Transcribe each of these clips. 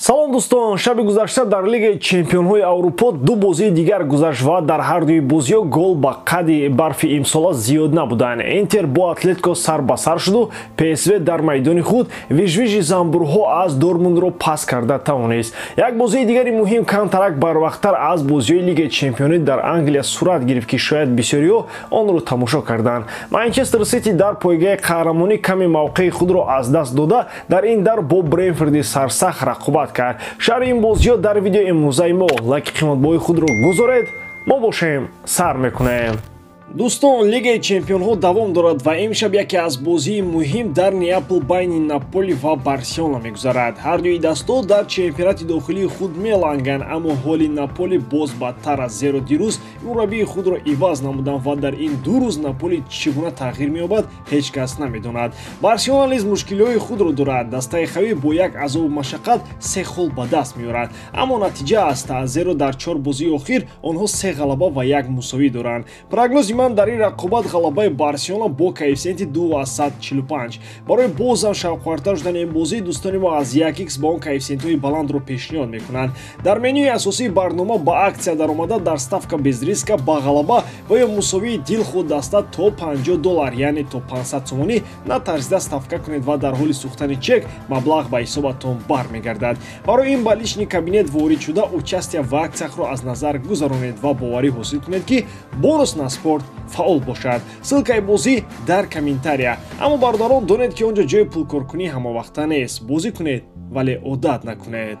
салом дӯстон, шаби гузашта дар Лигаи Чемпионҳои Аврупо ду бозии дигар гузашт ва дар ҳар дуи бозиҳо гол ба қади барфи имсола зиёд набуданд. Интер бо Атлетико сар ба сар шуду, ПСВ дар майдони худ вижвижи занбурҳо аз Дормундро пас карда тавонист. Як бозии дигари муҳим камтарак барвақттар аз бозиҳои Лигаи Чемпионӣ дар Англия сурат гирифт ки шояд бисёриҳо онро тамошо карданд. Манчестер Сити дар пойгаи қаҳрамонӣ каме мавқеи худро аз даст дода, дар ин дар бо Брентфорди сарсахт рақобат кард. Шарҳи ин бозиҳо дар видеои имрӯзаи мо. лайки қиматбоҳои худро гузоред, мо бошем сар мекунем. Дӯстон, Лигаи Чемпионҳо давом дорад ва имшаб яке аз бозии муҳим дар Неапл байни Наполи ва Барселона мегузарад. Ҳар дуи дастҳо дар чемпионати дохилии худ меланганд, аммо ҳоли Наполи боз бадтар аст, зеро дирӯз мураббии худро иваз намуданд ва дар ин ду рӯз Наполи чӣ гуна тағйир меёбад, ҳеҷ кас намедонад. Барселона низ мушкилиҳои худро дорад. Дастаи Хави бо як азобу машаққат се хол ба даст меорад, аммо натиҷа аст, зеро дар 4 бозии охир онҳо 3 ғалаба ва 1 мусовӣ доранд. Прогнози ман дар ин рақобат ғалабаи Барселона бо коэффициенти 2,45. Барои бозам шавқовартар шудани ин бозӣ дӯстони мо аз 1x ба он коэффициентҳои баландро пешниҳод мекунанд. Дар менюи асосии барнома ба аксия даромада дар ставка без риска ба ғалаба ва ё мусовии дилхуд даста то $50, яъне то 500 сомонӣ натарсида ставка кунед ва дар ҳоли сӯхтани чек маблағ ба ҳисоbatон бармегардад. Барои ин ба лични кабинет ворид шуда участия в аксияхро аз назар гузаронед ва боварӣ ҳосил кунед ки бонус на спорт фаъол бошад. Ссилкаи бозӣ дар комментария. Аммо бародарон, донед ки онҷо ҷои пулкоркунӣ ҳамавақта нест. Бозӣ кунед, вале одат накунед.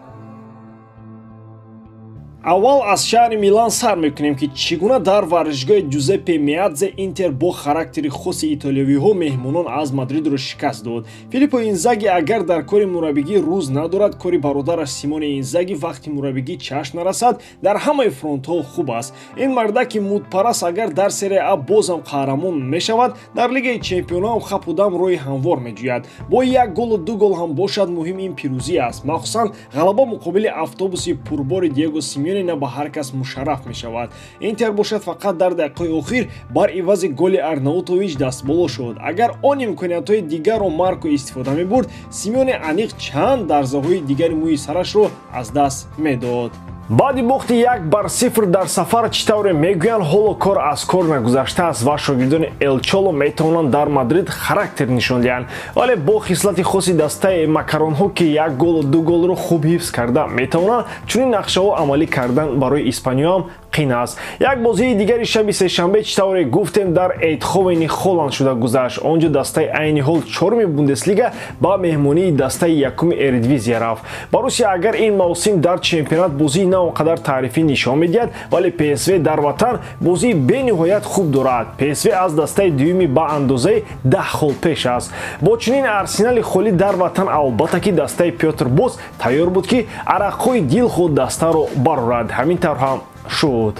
Аввал аз шаҳри Милан сар мекунем ки чӣ гуна дар варзишгоҳи Ҷузеппе Меадзе Интер бо характери хоси итолиёвиҳо меҳмонон аз Мадридро шикаст дод. Филиппо Инзаги агар дар кори мураббигӣ рӯз надорад, кори бародараш Симоне Инзаги вақти мураббигӣ чашм нарасад, дар ҳамаи фронтҳо хуб аст. Ин мардаки мудпараст агар дар Серия А бозам қаҳрамон мешавад, дар Лигаи Чемпионҳо ҳам хапу дам роҳи ҳамвор меҷӯяд. Бо 1 голу 2 гол ҳам бошад, муҳим ин пирӯзӣ аст. Махсусан ғалаба муқобили автобуси пурбори Диего Симеоне на ба ҳар кас мушарраф мешавад. Интер бошад фақат дар дақиқаи охир бар ивази голи Арнаутович дастболо шуд. Агар он имкониятҳои дигарро Марко истифода мебурд, Симеоне аниқ чанд дарзаҳои дигари мӯи сарашро аз даст медод. Баъди бохти 1-0 дар сафар чӣ тавре мегӯянд ҳоло кор аз кор нагузаштааст ва шогирдони Эл Чоло метавонанд дар Мадрид характер нишон диҳанд, вале бо хислати хоси дастаи макаронҳо ки 1 голу 2 голро хуб ҳифз карда метавонанд чунин нақшаҳо амалӣ кардан барои Испаниё ҳам қин аст. Як бозии дигари шаби сешанбе чӣ тавре гуфтем дар Эйдховени Холланд шуда гузашт. Онҷо дастаи айни ҳол 4-уми Бундеслига ба меҳмонии дастаи 1-уми Эредивизия рафт. Боруссия агар ин мавсим дар чемпионат бозии на он қадар таърифӣ нишон медиҳад, вале ПСВ дар ватан бозии бениҳоят хуб дорад. ПСВ аз дастаи дуюми ба андозаи 10 хол пеш аст. Бо чунин арсенали холӣ дар ватан албатта ки дастаи Пётр Боз тайёр буд ки арақҳои дилхуд дастаро барорад. Ҳамин тавр ҳам шуд.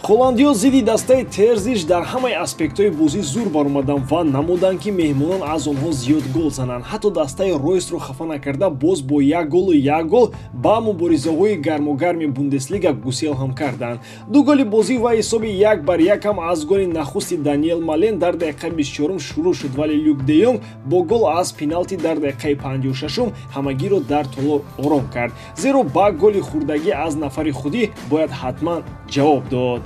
Холландиё зидди дастаи Терзиш дар ҳамаи аспектҳои бозӣ зур баромаданд ва намуданд ки меҳмонон аз онҳо зиёд гол зананд. Ҳатто дастаи Ройсро хафа накарда боз бо 1 голу 1 гол ба муборизаҳои гармогарми Бундеслига гусел ҳам карданд. 2 голи бозӣ ва ҳисоби 1-1 ҳам аз голи нахусти Даниэл Мален дар дақиқаи 24 шурӯъ шуд, вале Люк де Йонг бо гол аз пеналти дар дақиқаи 56 ҳамагиро дар толор ором кард. Зеро ба голи хурдагӣ аз нафари худӣ бояд ҳатман ҷавоб дод.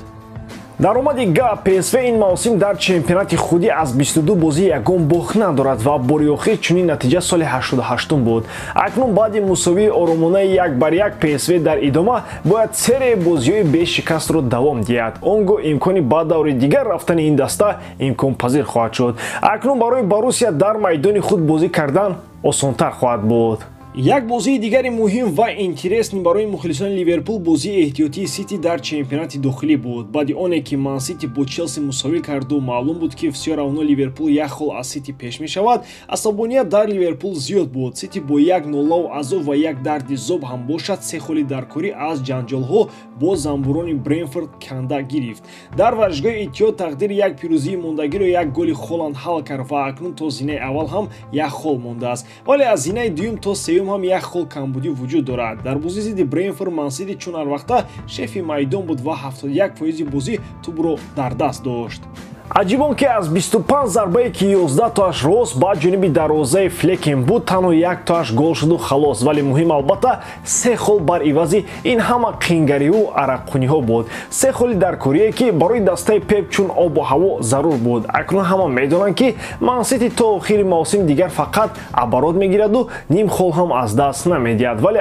Даромади гап, ПСВ ин мавсим дар чемпионати худӣ аз 22 бозӣ ягон бох надорад ва бори охир чунин натиҷа соли 88 буд. Акнун баъди мусовии оромонаи 1-1 ПСВ дар идома бояд серияи бозиҳои бешикастро давом диҳад. Он гоҳ имкони ба даври дигар рафтани ин даста имконпазир хоҳад шуд. Акнун барои Боруссия дар майдони худ бозӣ кардан осонтар хоҳад буд. Як бозии дигари муҳим ва интересни барои мухлисони Ливерпул бозии эҳтиётии Сити дар чемпионати дохилӣ буд. Баъди оне ки Ман Сити бо Челси мусовӣ карду маълум буд ки всё равно Ливерпул 1 хол аз Сити пеш мешавад, асабоният дар Ливерпул зиёд буд. Сити бо 1-0 азоб ва 1 дарди зоб ҳам бошад 3 холи даркорӣ аз ҷанҷолҳо бо занбурони Брентфорд канда гирифт. Дар варзишгоҳи Иттиҳод тақдири як пирӯзии мондагиро 1 голи Холланд ҳал кард ва акнун то зинаи аввал ҳам 1 хол мондааст, вале аз зинаи дуюм то сеюм ҳам 1 хол камбудӣ вуҷуд дорад. Дар бозии зидди Брентфорд Ман Сити чун ҳар вақта шефи майдон буд ва 71% бозӣ тӯбро дар даст дошт. аҷибон ки аз 25 зарбае ки 11 тоаш рост ба ҷониби дарвозаи Флекен буд, танҳо 1 тоаш гол шуду халос. Вале муҳим албатта 3 хол бар ивази ин ҳама қингариву араққуниҳо буд. 3 холи дар корие ки барои дастаи Пеп чун обу ҳаво зарур буд. Акнун ҳама медонанд ки Ман Сити то охири мавсим дигар фақат абарот мегираду ним хол ҳам аз даст намедиҳад. Вале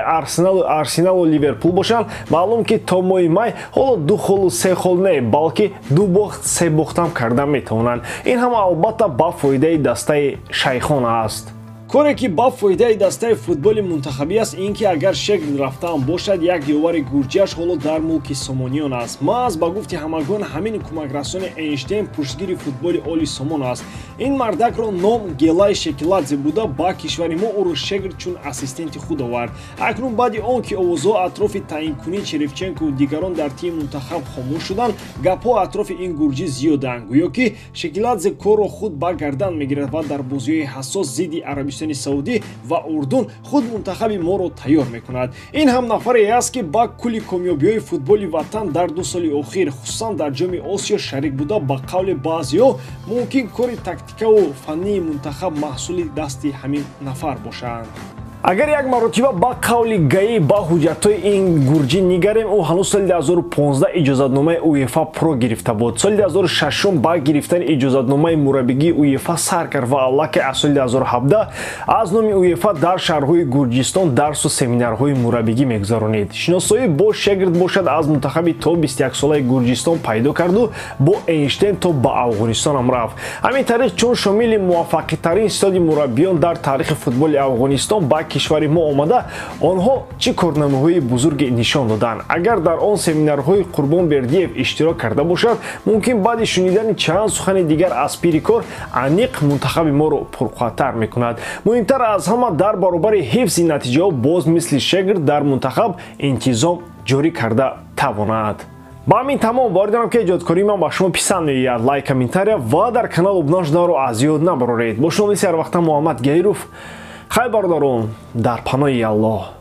Арсеналу Ливерпул бошанд, маълум ки то моҳи май ҳоло 2 холу 3 хол не, балки 2 бохт 3 бохтам карда метавонанд. Ин ҳама албатта ба фоидаи дастаи шайхон аст. коре ки ба фоидаи дастаи футболи мунтахабӣ аст ин ки агар Шегрд рафтаам бошад, як ёвари гурҷиаш ҳоло дар мулки Сомониён аст. Маҳз ба гуфти ҳамагон ҳамин кӯмакрасони Эйнштейн пуштгири футболи оли Сомон аст. Ин мардакро ном Гелай Шекеладзе буда ба кишвари мо ӯро Шегрд чун ассистенти худ овард. Акнун баъди он ки овозҳо атрофи таъинкунии Черевченкову дигарон дар тими мунтахаб хомӯш шуданд, гапҳо атрофи ин гурҷӣ зиёданд. Гӯё ки Шекеладзе корро худ ба гардан мегирад ва дар бозиҳои ҳассос зидди Арабистони Саудӣ ва Урдун худ мунтахаби моро тайёр мекунад. Ин ҳам нафаре аст ки ба кулли комёбиҳои футболи ватан дар 2 соли охир, хусусан дар ҷоми Осиё шарик буда, ба қавли баъзеҳо мумкин кори тактикаву фаннии мунтахаб маҳсули дасти ҳамин нафар бошанд. Агар як маротиба ба қавли гаи ба ҳуҷҷатҳои ин гурҷӣ нигарем, ӯ ҳанӯз соли 2015 иҷозатномаи УЕФА Про гирифта буд. Соли 2006 ба гирифтани иҷозатномаи мураббигии УЕФА сар кард ва аллакай аз соли 2017 аз номи УЕФА дар шаҳрҳои Гурҷистон дарсу семинарҳои мураббигӣ мегузаронид. Шиносоӣ бо Шегрд бошад аз мунтахаби то 21-солаи Гурҷистон пайдо карду бо Эйнштейн то ба Афғонистонам рафт. Ҳамин тариқ чун шомили муваффақитарин ситоди мураббиён дар таърихи футболи Афғонистон ба кишвари мо омада, онҳо чӣ корнамаҳои бузурге нишон доданд. Агар дар он семинарҳои Қурбон Бердиев иштирок карда бошад, мумкин баъди шунидани чанд сухани дигар аз пири кор аниқ мунтахаби моро пурқувваттар мекунад. Муҳимтар аз ҳама, дар баробари ҳифзи натиҷаҳо боз мисли Шегрд дар мунтахаб интизом ҷорӣ карда тавонад. ба ҳамин тамом воридам ки эҷодкории ман ба шумо писанд меояд. лайк, комментария ва дар канал обуна шуданро аз ёд набароред. бо шумо мисли ҳар вақта Муҳаммад Гейров. Хай бародарон, дар паноҳи Аллоҳ.